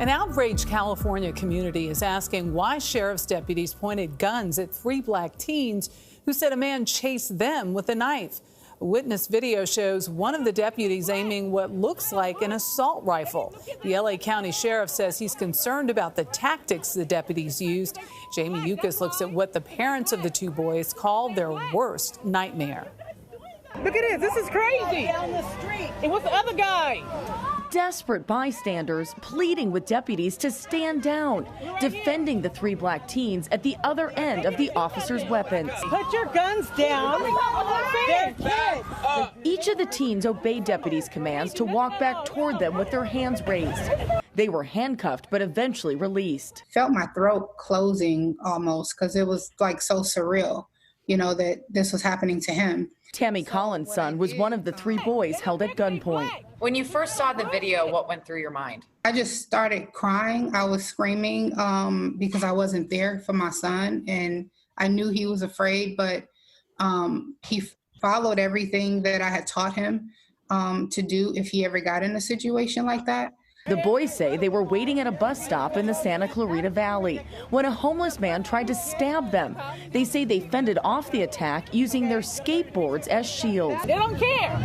An outraged California community is asking why sheriff's deputies pointed guns at 3 black teens who said a man chased them with a knife. A witness video shows one of the deputies aiming what looks like an assault rifle. The LA County Sheriff says he's concerned about the tactics the deputies used. Jamie Yuccas looks at what the parents of the 2 boys called their worst nightmare. Look at this. This is crazy. Down the street. And what's the other guy? Desperate bystanders pleading with deputies to stand down, defending the 3 black teens at the other end of the officers' weapons. Put your guns down. Each of the teens obeyed deputies' commands to walk back toward them with their hands raised. They were handcuffed but eventually released. Felt my throat closing almost because it was like so surreal, you know, that this was happening to him. Tammy Collins' son was one of the 3 boys held at gunpoint. When you first saw the video, what went through your mind? I just started crying. I was screaming because I wasn't there for my son, and I knew he was afraid, but he followed everything that I had taught him to do if he ever got in a situation like that. The boys say they were waiting at a bus stop in the Santa Clarita Valley when a homeless man tried to stab them. They say they fended off the attack using their skateboards as shields. They don't care.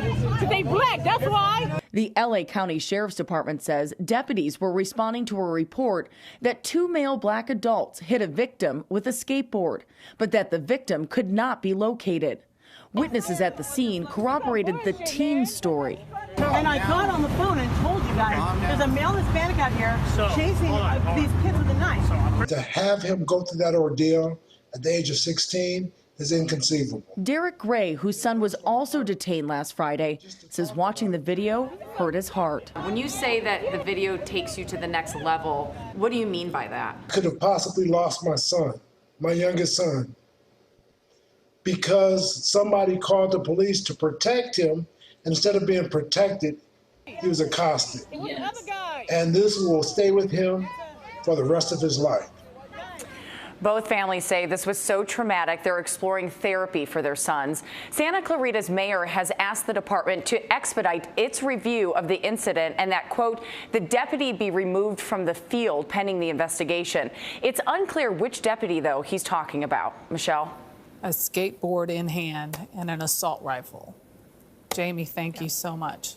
They black, that's why. The LA County Sheriff's Department says deputies were responding to a report that 2 male black adults hit a victim with a skateboard, but that the victim could not be located. Witnesses at the scene corroborated the teen's story. And I got on the phone and told you guys, there's a male Hispanic out here chasing these kids with a knife. To have him go through that ordeal at the age of 16 is inconceivable. Derek Gray, whose son was also detained last Friday, says watching the video hurt his heart. When you say that the video takes you to the next level, what do you mean by that? I could have possibly lost my son, my youngest son, because somebody called the police to protect him. Instead of being protected, he was accosted. And this will stay with him for the rest of his life. Both families say this was so traumatic, they're exploring therapy for their sons. Santa Clarita's mayor has asked the department to expedite its review of the incident and that, quote, the deputy be removed from the field pending the investigation. It's unclear which deputy, though, he's talking about. Michelle? A skateboard in hand and an assault rifle. Jamie, thank you so much.